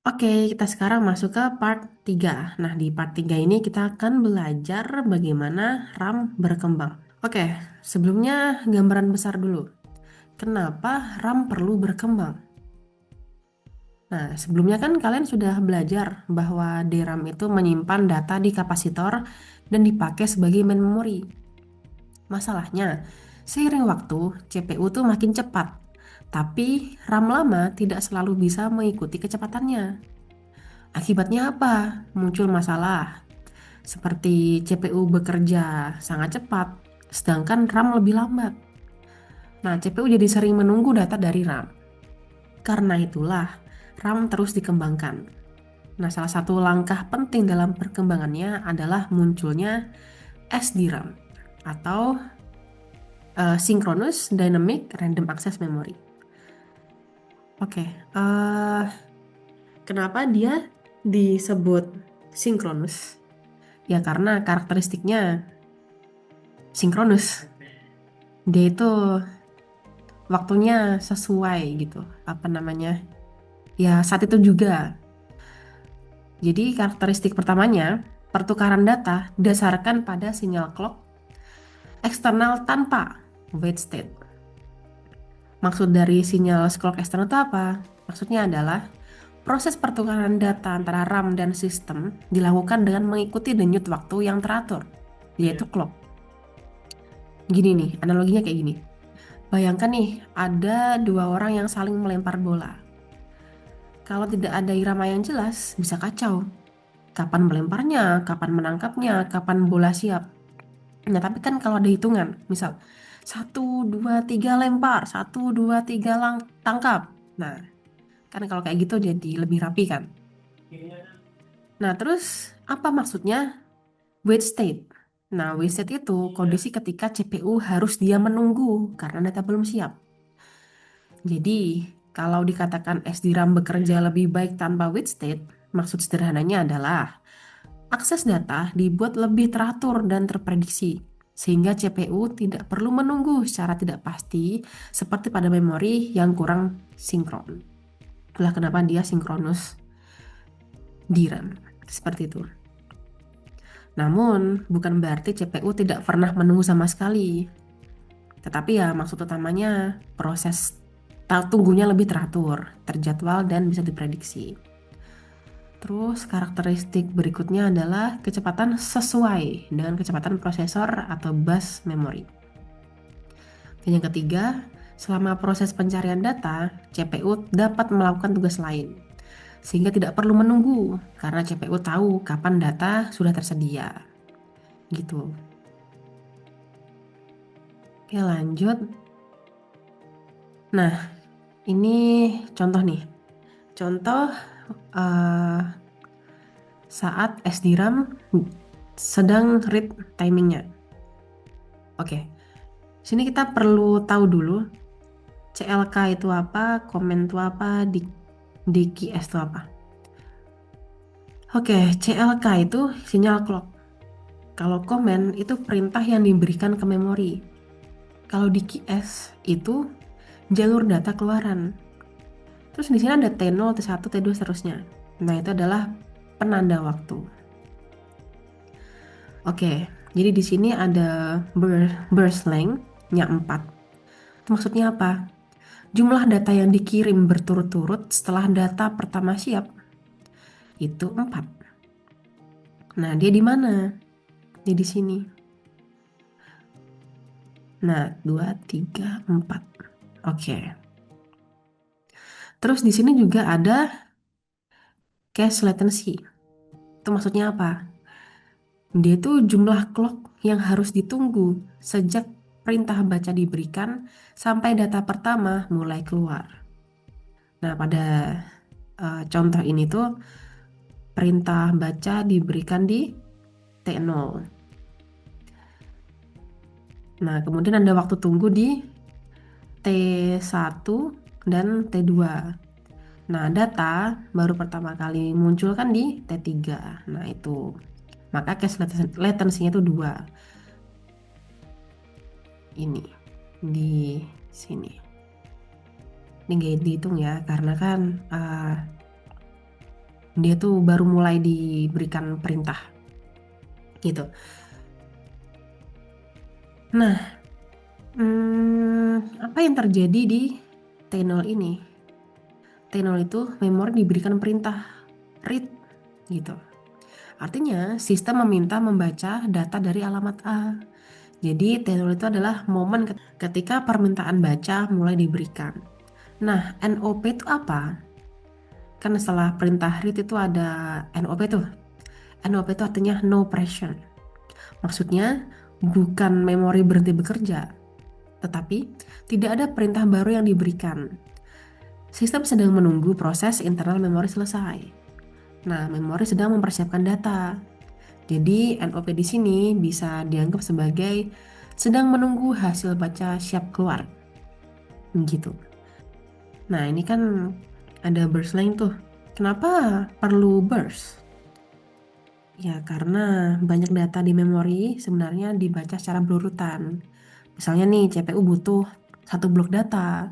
Oke, kita sekarang masuk ke part 3. Nah, di part 3 ini kita akan belajar bagaimana RAM berkembang. Oke, sebelumnya gambaran besar dulu. Kenapa RAM perlu berkembang? Nah, sebelumnya kan kalian sudah belajar bahwa DRAM itu menyimpan data di kapasitor dan dipakai sebagai main memory. Masalahnya, seiring waktu, CPU tuh makin cepat. Tapi RAM lama tidak selalu bisa mengikuti kecepatannya. Akibatnya apa? Muncul masalah seperti CPU bekerja sangat cepat, sedangkan RAM lebih lambat. Nah, CPU jadi sering menunggu data dari RAM. Karena itulah, RAM terus dikembangkan. Nah, salah satu langkah penting dalam perkembangannya adalah munculnya SDRAM atau Synchronous Dynamic Random Access Memory. Oke, kenapa dia disebut sinkronus? Ya karena karakteristiknya sinkronus. Dia itu waktunya sesuai gitu, apa namanya, ya saat itu juga. Jadi karakteristik pertamanya, pertukaran data didasarkan pada sinyal clock eksternal tanpa wait state. Maksud dari sinyal clock eksternal itu apa? Maksudnya adalah proses pertukaran data antara RAM dan sistem dilakukan dengan mengikuti denyut waktu yang teratur, yaitu clock. Gini nih, analoginya kayak gini. Bayangkan nih, ada dua orang yang saling melempar bola. Kalau tidak ada irama yang jelas, bisa kacau. Kapan melemparnya, kapan menangkapnya, kapan bola siap. Nah, tapi kan kalau ada hitungan, misal 1, 2, 3 lempar, 1, 2, 3 tangkap. Nah, kan kalau kayak gitu jadi lebih rapi kan. Nah, terus apa maksudnya wait state? Nah, wait state itu kondisi ketika CPU harus dia menunggu karena data belum siap. Jadi, kalau dikatakan SDRAM bekerja lebih baik tanpa wait state, maksud sederhananya adalah akses data dibuat lebih teratur dan terprediksi, sehingga CPU tidak perlu menunggu secara tidak pasti seperti pada memori yang kurang sinkron. Itulah kenapa dia sinkronus DRAM. Seperti itu. Namun, bukan berarti CPU tidak pernah menunggu sama sekali. Tetapi ya maksud utamanya proses tunggunya lebih teratur, terjadwal dan bisa diprediksi. Terus karakteristik berikutnya adalah kecepatan sesuai dengan kecepatan prosesor atau bus memory. Dan yang ketiga, selama proses pencarian data, CPU dapat melakukan tugas lain. Sehingga tidak perlu menunggu karena CPU tahu kapan data sudah tersedia. Gitu. Oke, lanjut. Nah, ini contoh nih. Contoh eh, saat SDRAM sedang read timingnya. Oke, sini kita perlu tahu dulu CLK itu apa, komen itu apa, DQS itu apa. Oke, CLK itu sinyal clock. Kalau komen itu perintah yang diberikan ke memori. Kalau DQS itu jalur data keluaran. Terus di sini ada T0, T1, T2 seterusnya. Nah, itu adalah penanda waktu. Oke, jadi di sini ada burst length-nya 4. Itu maksudnya apa? Jumlah data yang dikirim berturut-turut setelah data pertama siap itu 4. Nah, dia di mana? Dia di sini. Nah, 2, 3, 4. Oke. Terus di sini juga ada cache latency. Itu maksudnya apa? Dia itu jumlah clock yang harus ditunggu sejak perintah baca diberikan sampai data pertama mulai keluar. Nah, pada contoh ini tuh perintah baca diberikan di T0. Nah, kemudian ada waktu tunggu di T1 dan T2. Nah, data baru pertama kali muncul kan di T3. Nah, itu. Maka cache latency-nya itu 2. Ini di sini. Ini gak dihitung ya, karena kan dia tuh baru mulai diberikan perintah gitu. Nah, apa yang terjadi di T0 ini? T0 itu memori diberikan perintah read gitu. Artinya sistem meminta membaca data dari alamat A. Jadi T0 itu adalah momen ketika permintaan baca mulai diberikan. Nah, NOP itu apa? Kan setelah perintah read itu ada NOP tuh. NOP itu artinya no pressure. Maksudnya bukan memori berhenti bekerja, tetapi tidak ada perintah baru yang diberikan. Sistem sedang menunggu proses internal memori selesai. Nah, memori sedang mempersiapkan data. Jadi, NOP di sini bisa dianggap sebagai sedang menunggu hasil baca siap keluar. Gitu. Nah, ini kan ada burst lain tuh. Kenapa perlu burst? Ya, karena banyak data di memori sebenarnya dibaca secara berurutan. Misalnya nih, CPU butuh satu blok data,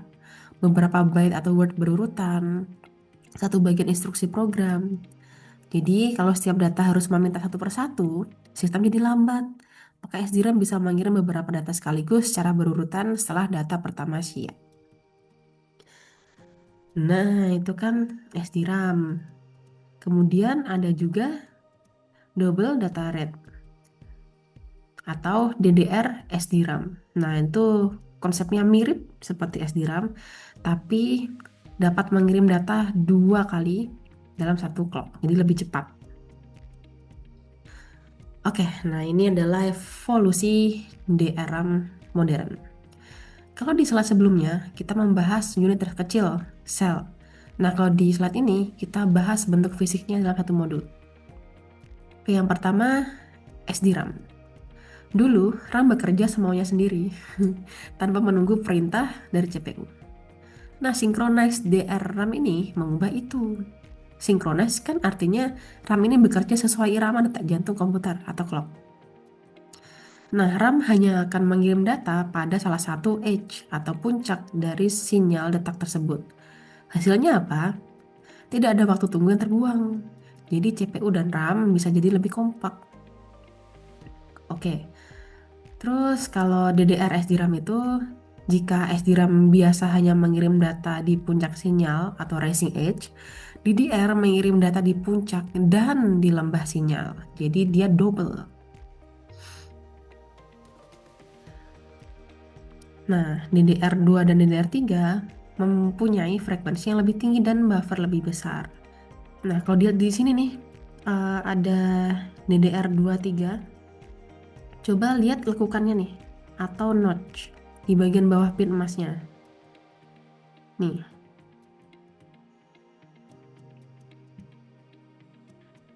beberapa byte atau word berurutan, satu bagian instruksi program. Jadi, kalau setiap data harus meminta satu persatu, sistem jadi lambat. Maka SDRAM bisa mengirim beberapa data sekaligus secara berurutan setelah data pertama siap. Nah, itu kan SDRAM. Kemudian ada juga double data rate atau DDR SDRAM. Nah, itu konsepnya mirip seperti SDRAM, tapi dapat mengirim data 2 kali dalam satu clock, jadi lebih cepat. Oke, nah ini adalah evolusi DRAM modern. Kalau di slide sebelumnya, kita membahas unit terkecil, sel. Nah, kalau di slide ini, kita bahas bentuk fisiknya dalam satu modul. Oke, yang pertama, SDRAM. Dulu, RAM bekerja semaunya sendiri, tanpa menunggu perintah dari CPU. Nah, synchronized DRAM ini mengubah itu. Synchronized kan artinya RAM ini bekerja sesuai irama detak jantung komputer atau clock. Nah, RAM hanya akan mengirim data pada salah satu edge atau puncak dari sinyal detak tersebut. Hasilnya apa? Tidak ada waktu tunggu yang terbuang. Jadi CPU dan RAM bisa jadi lebih kompak. Oke. Terus kalau DDR SDRAM itu, jika SDRAM biasa hanya mengirim data di puncak sinyal atau rising edge, DDR mengirim data di puncak dan di lembah sinyal. Jadi dia double. Nah, DDR2 dan DDR3 mempunyai frekuensi yang lebih tinggi dan buffer lebih besar. Nah, kalau dia di sini nih ada DDR23. Coba lihat lekukannya nih atau notch di bagian bawah pin emasnya. Nih.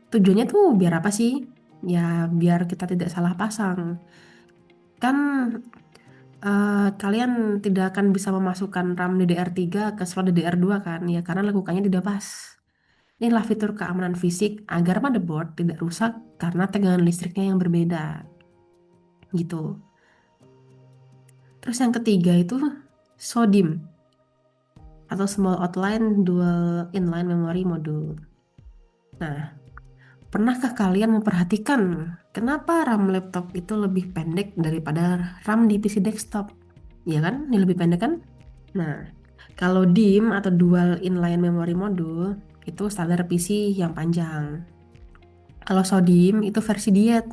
Tujuannya tuh biar apa sih? Ya, biar kita tidak salah pasang. Kan kalian tidak akan bisa memasukkan RAM DDR3 ke slot DDR2 kan? Ya, karena lekukannya tidak pas. Inilah fitur keamanan fisik agar motherboard tidak rusak karena tegangan listriknya yang berbeda. Gitu. Terus yang ketiga itu SODIMM atau Small Outline Dual Inline Memory Module. Nah, pernahkah kalian memperhatikan kenapa RAM laptop itu lebih pendek daripada RAM di PC desktop? Ya kan? Ini lebih pendek kan? Nah, kalau DIMM atau Dual Inline Memory Module itu standar PC yang panjang. Kalau SODIMM itu versi diet,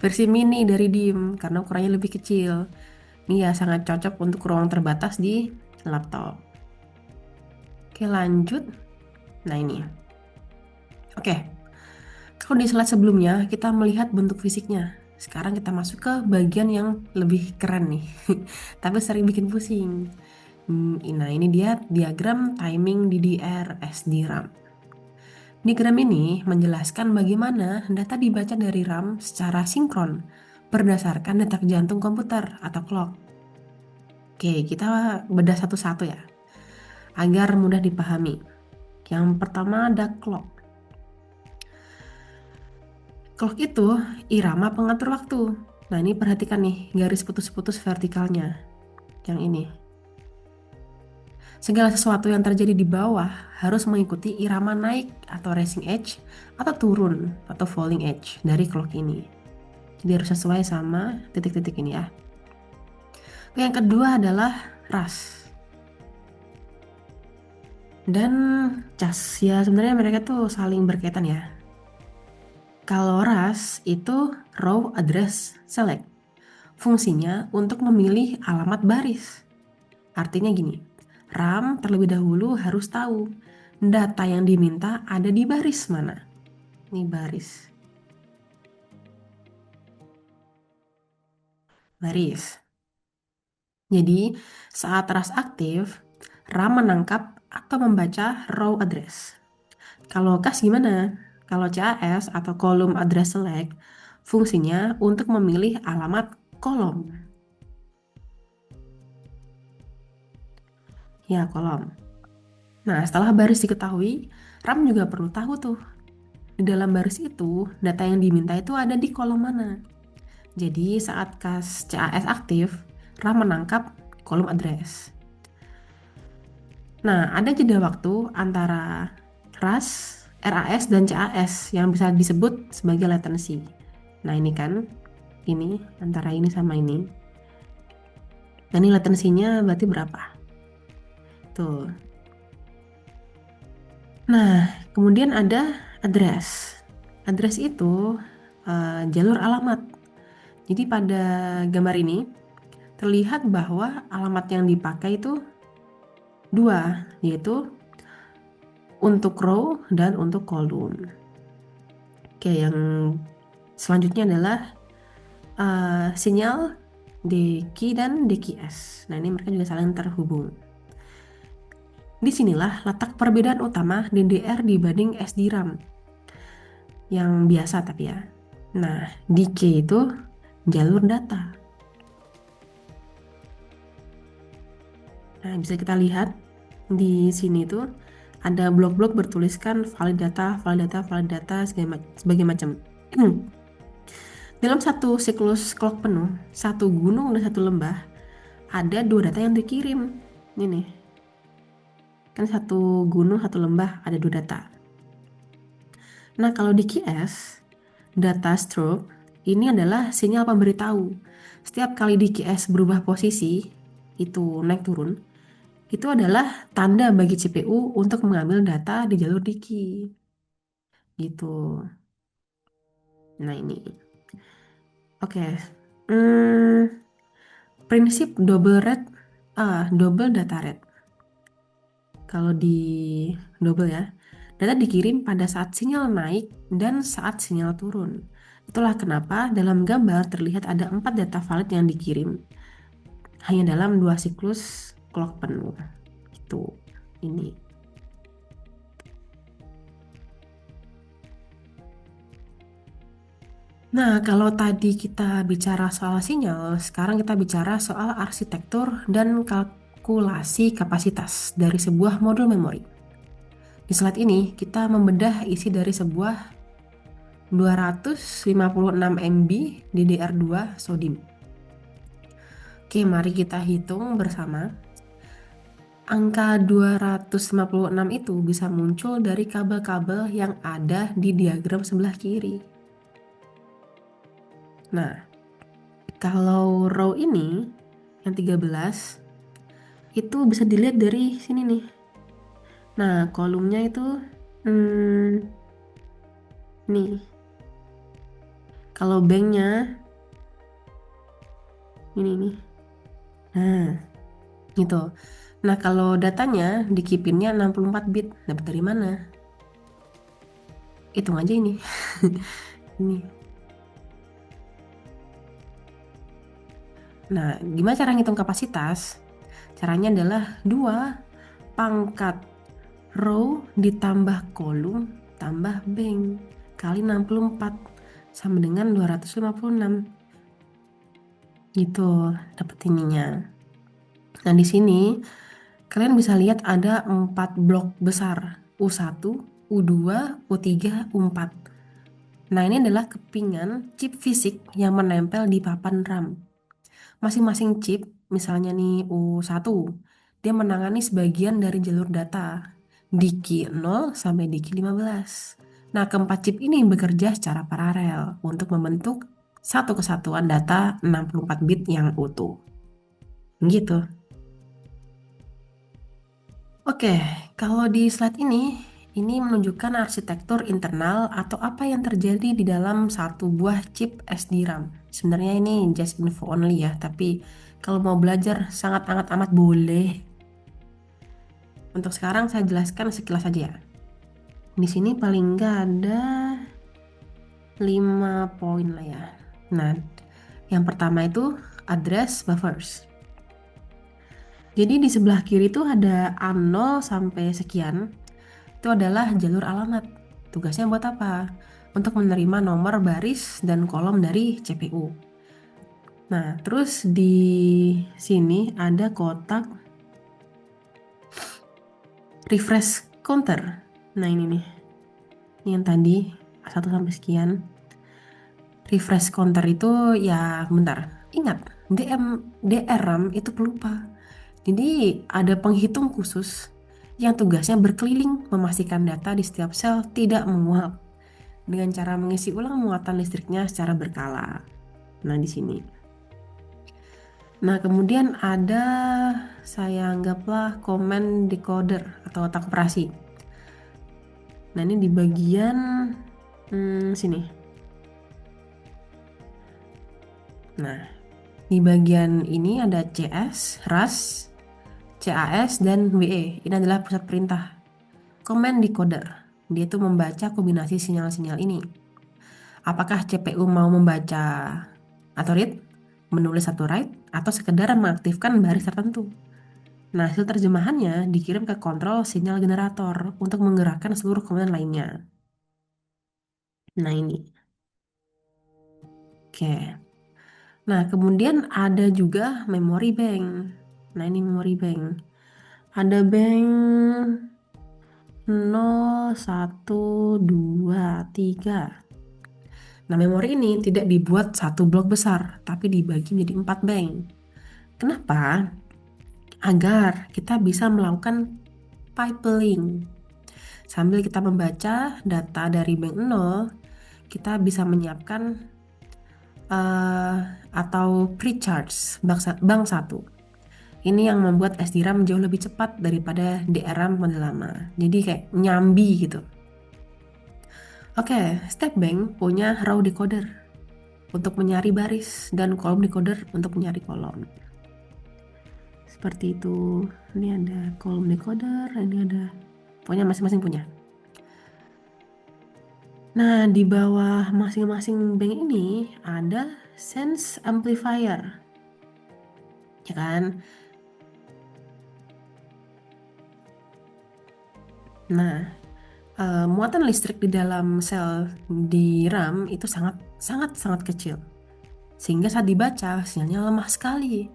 versi mini dari DIMM karena ukurannya lebih kecil. Ini ya sangat cocok untuk ruang terbatas di laptop. Oke, lanjut. Nah, ini. Oke. Kalau di slide sebelumnya kita melihat bentuk fisiknya. Sekarang kita masuk ke bagian yang lebih keren nih. Tapi sering bikin pusing. Nah, ini dia diagram timing DDR SDRAM. Diagram ini menjelaskan bagaimana data dibaca dari RAM secara sinkron berdasarkan detak jantung komputer atau clock. Oke, kita bedah satu-satu ya, agar mudah dipahami. Yang pertama ada clock. Clock itu irama pengatur waktu. Nah, ini perhatikan nih garis putus-putus vertikalnya. Yang ini. Segala sesuatu yang terjadi di bawah harus mengikuti irama naik atau rising edge atau turun atau falling edge dari clock ini. Jadi harus sesuai sama titik-titik ini ya. Yang kedua adalah ras dan cas. Ya sebenarnya mereka tuh saling berkaitan ya. Kalau ras itu row address select. Fungsinya untuk memilih alamat baris. Artinya gini, RAM terlebih dahulu harus tahu data yang diminta ada di baris mana. Ini baris. Baris. Jadi, saat ras aktif, RAM menangkap atau membaca row address. Kalau CAS gimana? Kalau CAS atau kolom address select, fungsinya untuk memilih alamat kolom. Ya, kolom. Nah, setelah baris diketahui, RAM juga perlu tahu tuh, di dalam baris itu, data yang diminta itu ada di kolom mana. Jadi, saat CAS aktif, RAM menangkap kolom address. Nah, ada jeda waktu antara RAS, dan CAS yang bisa disebut sebagai latency. Nah, ini kan, ini antara ini sama ini. Nah, ini latensinya berarti berapa? Tuh. Nah, kemudian ada address. Address itu jalur alamat. Jadi pada gambar ini terlihat bahwa alamat yang dipakai itu dua, yaitu untuk row dan untuk column. Oke, yang selanjutnya adalah sinyal DKey dan DKS. Nah, ini mereka juga saling terhubung. Disinilah letak perbedaan utama DDR dibanding SDRAM yang biasa tapi ya. Nah, DK itu jalur data. Nah, bisa kita lihat di sini tuh ada blok-blok bertuliskan valid data, sebagai macam. Dalam satu siklus clock penuh, satu gunung dan satu lembah, ada dua data yang dikirim. Ini nih, kan satu gunung, satu lembah, ada dua data. Nah, kalau di QS, data stroke, ini adalah sinyal pemberitahu. Setiap kali di QS berubah posisi, itu naik turun, itu adalah tanda bagi CPU untuk mengambil data di jalur Diki. Gitu. Nah, ini. Oke. Prinsip double data rate. Kalau di double ya, data dikirim pada saat sinyal naik dan saat sinyal turun. Itulah kenapa dalam gambar terlihat ada 4 data valid yang dikirim hanya dalam 2 siklus clock penuh. Itu ini. Nah, kalau tadi kita bicara soal sinyal, sekarang kita bicara soal arsitektur dan kalkulasi kapasitas dari sebuah modul memori. Di slide ini, kita membedah isi dari sebuah 256 MB DDR2 SODIMM. Oke, mari kita hitung bersama. Angka 256 itu bisa muncul dari kabel-kabel yang ada di diagram sebelah kiri. Nah, kalau row ini yang 13 itu bisa dilihat dari sini nih. Nah, kolomnya itu nih. Kalau banknya ini nih. Nah, gitu. Nah, kalau datanya di keep-innya 64 bit, dapat dari mana? Hitung aja ini. Ini. Nah, gimana cara ngitung kapasitas? Caranya adalah 2 pangkat row ditambah kolom tambah bank kali 64 sama dengan 256. Gitu, dapat ininya. Nah, di sini kalian bisa lihat ada 4 blok besar, U1, U2, U3, U4. Nah, ini adalah kepingan chip fisik yang menempel di papan RAM. Masing-masing chip, misalnya nih U1, dia menangani sebagian dari jalur data DIKI 0 sampai DIKI 15. Nah, keempat chip ini bekerja secara paralel untuk membentuk satu kesatuan data 64 bit yang utuh. Gitu. Oke, kalau di slide ini menunjukkan arsitektur internal atau apa yang terjadi di dalam satu buah chip SDRAM. Sebenarnya ini just info only ya, tapi kalau mau belajar sangat amat boleh. Untuk sekarang saya jelaskan sekilas saja ya. Di sini paling nggak ada 5 poin lah ya. Nah, yang pertama itu address buffers. Jadi di sebelah kiri itu ada A0 sampai sekian. Itu adalah jalur alamat. Tugasnya buat apa? Untuk menerima nomor baris dan kolom dari CPU. Nah, terus di sini ada kotak refresh counter. Nah, ini nih. Ini yang tadi 1 sampai sekian. Refresh counter itu ya bentar. Ingat, DRAM itu pelupa. Jadi ada penghitung khusus yang tugasnya berkeliling memastikan data di setiap sel tidak menguap dengan cara mengisi ulang muatan listriknya secara berkala. Nah, di sini. Nah, kemudian ada saya anggaplah command decoder atau otak operasi. Nah, ini di bagian sini. Nah, di bagian ini ada CS, RAS, CAS, dan WE. Ini adalah pusat perintah. Command decoder. Dia itu membaca kombinasi sinyal-sinyal ini. Apakah CPU mau membaca atau read, menulis atau write, atau sekedar mengaktifkan baris tertentu. Nah, hasil terjemahannya dikirim ke kontrol sinyal generator untuk menggerakkan seluruh komponen lainnya. Nah, ini. Oke. Nah, kemudian ada juga memory bank. Nah, ini memory bank. Ada bank 0, 1, 2, 3. Nah, memori ini tidak dibuat satu blok besar, tapi dibagi menjadi 4 bank. Kenapa? Agar kita bisa melakukan pipeline. Sambil kita membaca data dari bank 0, kita bisa menyiapkan atau pre-charge bank 1. Ini yang membuat SDRAM jauh lebih cepat daripada DRAM model lama. Jadi kayak nyambi gitu. Oke, step bank punya row decoder untuk menyari baris dan kolom decoder untuk menyari kolom. Seperti itu. Ini ada kolom decoder, ini ada, pokoknya masing-masing punya. Nah, di bawah masing-masing bank ini ada sense amplifier, ya kan? Nah, muatan listrik di dalam sel di RAM itu sangat kecil, sehingga saat dibaca sinyalnya lemah sekali.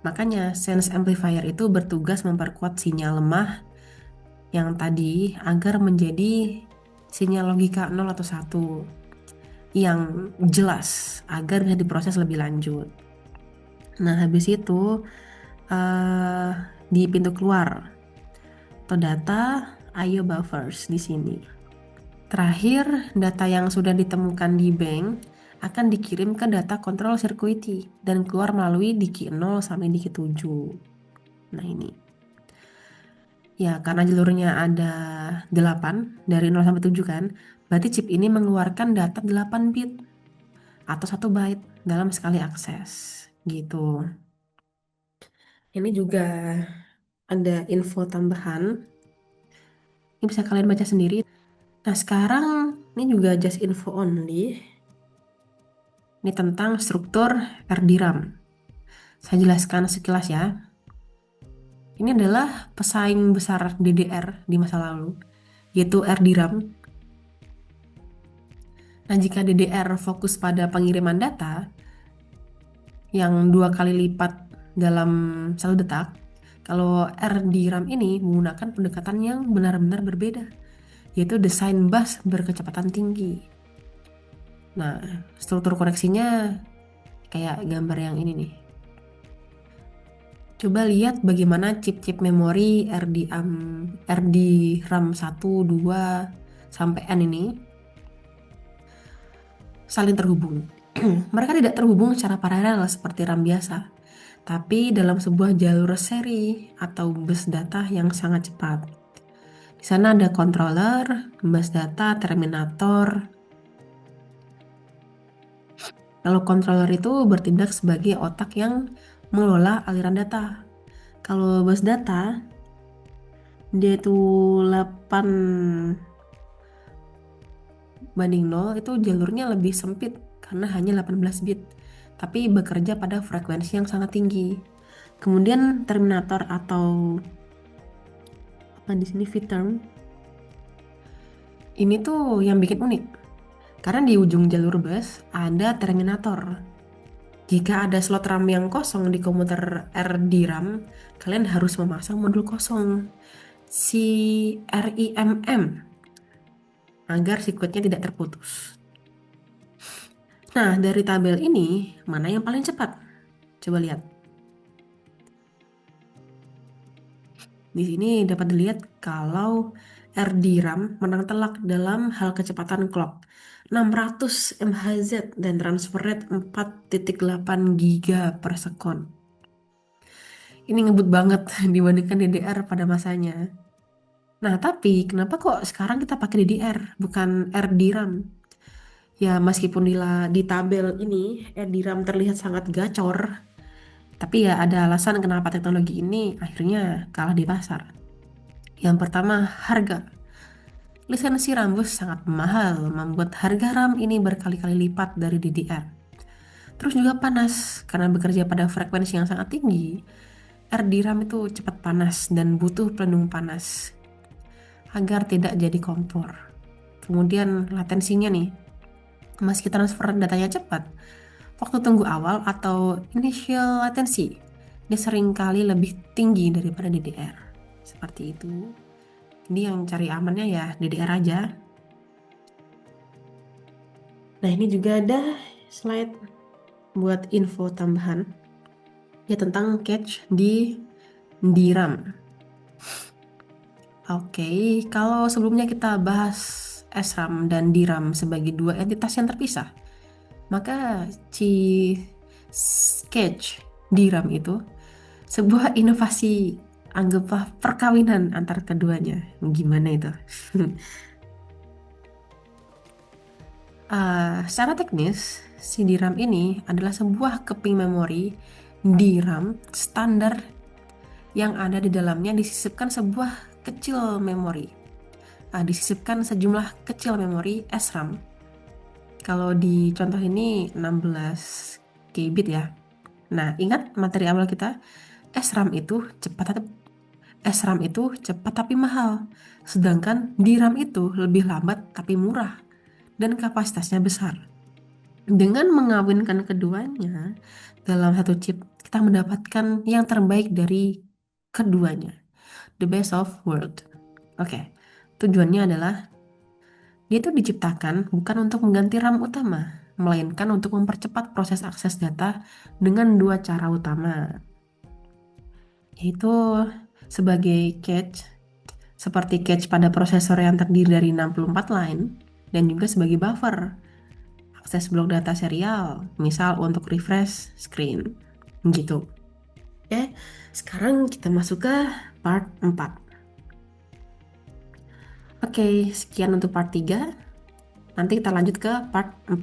Makanya sense amplifier itu bertugas memperkuat sinyal lemah yang tadi agar menjadi sinyal logika 0 atau 1 yang jelas agar bisa diproses lebih lanjut. Nah, habis itu di pintu keluar atau data I/O buffers di sini. Terakhir, data yang sudah ditemukan di bank akan dikirim ke data control circuitry dan keluar melalui DIKI 0 sampai DIKI 7. Nah, ini. Ya, karena jalurnya ada 8 dari 0 sampai 7 kan, berarti chip ini mengeluarkan data 8 bit atau 1 byte dalam sekali akses. Gitu. Ini juga ada info tambahan. Ini bisa kalian baca sendiri. Nah, sekarang ini juga just info only. Ini tentang struktur RDRAM. Saya jelaskan sekilas ya. Ini adalah pesaing besar DDR di masa lalu, yaitu RDRAM. Nah, jika DDR fokus pada pengiriman data yang 2 kali lipat dalam 1 detak, kalau RDRAM ini menggunakan pendekatan yang benar-benar berbeda, yaitu desain bus berkecepatan tinggi. Nah, struktur koneksinya kayak gambar yang ini nih. Coba lihat bagaimana chip-chip memori RD RAM 1, 2 sampai N ini saling terhubung. Mereka tidak terhubung secara paralel seperti RAM biasa, tapi dalam sebuah jalur seri atau bus data yang sangat cepat. Di sana ada controller, bus data, terminator. Kalau controller itu bertindak sebagai otak yang mengelola aliran data. Kalau bus data, dia itu 8:0 itu jalurnya lebih sempit karena hanya 18 bit, tapi bekerja pada frekuensi yang sangat tinggi. Kemudian terminator atau apa di sini vterm ini tuh yang bikin unik karena di ujung jalur bus ada terminator. Jika ada slot RAM yang kosong di komputer RD-RAM, kalian harus memasang modul kosong si RIMM agar sirkuitnya tidak terputus. Nah, dari tabel ini mana yang paling cepat? Coba lihat. Di sini dapat dilihat kalau RD-RAM menang telak dalam hal kecepatan clock 600 MHz dan transfer rate 4,8 giga per sekon. Ini ngebut banget dibandingkan DDR pada masanya. Nah, tapi kenapa kok sekarang kita pakai DDR bukan RD-RAM? Ya, meskipun di tabel ini RD-RAM terlihat sangat gacor, tapi ya ada alasan kenapa teknologi ini akhirnya kalah di pasar. Yang pertama, harga. Lisensi RAM bus sangat mahal, membuat harga RAM ini berkali-kali lipat dari DDR. Terus juga panas, karena bekerja pada frekuensi yang sangat tinggi. RD-RAM itu cepat panas dan butuh pelindung panas agar tidak jadi kompor. Kemudian latensinya nih, meski transfer datanya cepat, waktu tunggu awal atau initial latency ini seringkali lebih tinggi daripada DDR. Seperti itu. Jadi yang cari amannya ya DDR aja. Nah, ini juga ada slide buat info tambahan ya tentang cache di DRAM. Oke, kalau sebelumnya kita bahas SRAM dan DRAM sebagai dua entitas yang terpisah, maka si cache DRAM itu sebuah inovasi, anggaplah perkawinan antar keduanya. Gimana itu? Secara teknis, si DRAM ini adalah sebuah keping memori DRAM standar yang ada di dalamnya disisipkan sebuah kecil memori. Disisipkan sejumlah kecil memori SRAM. Kalau di contoh ini 16 KB ya. Nah, ingat materi awal kita, SRAM itu cepat tapi mahal. Sedangkan DRAM itu lebih lambat tapi murah dan kapasitasnya besar. Dengan mengawinkan keduanya dalam satu chip, kita mendapatkan yang terbaik dari keduanya. The best of world. Oke, tujuannya adalah dia itu diciptakan bukan untuk mengganti RAM utama, melainkan untuk mempercepat proses akses data dengan dua cara utama, yaitu sebagai cache, seperti cache pada prosesor yang terdiri dari 64 line, dan juga sebagai buffer, akses blok data serial, misal untuk refresh screen, gitu. Oke, sekarang kita masuk ke part 4. Oke, sekian untuk part 3. Nanti kita lanjut ke part 4.